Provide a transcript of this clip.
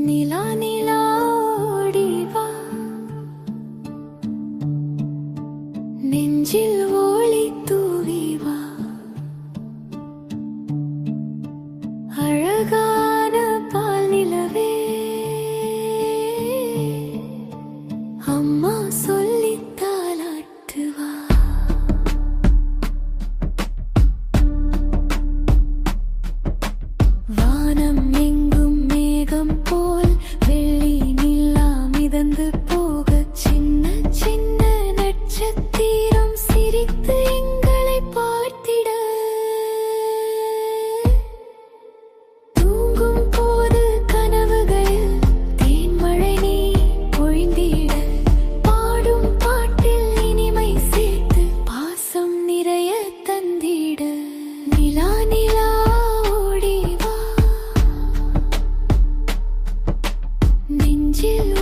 நிலா நிலா ஓடி வா, நெஞ்சில் ஒளி தூவி வா, அழகான பால் நிலவே அம்மா சொல்லி தாலாட்டு வா. வானம் எங்கும் மேகம் போல் வெள்ளி நிலா மிதந்து போக, சின்ன சின்ன நட்சத்திரம் சிரித்து எங்களை பார்த்திட, தூங்கும் போது கனவுகளில் தேன்மழை நீ பொழிந்திட, பாடும் பாட்டில் இனிமை சேர்த்து பாசம் நிறைய தந்திட. நிலா நிலா ஓடி வா, நெஞ்சில்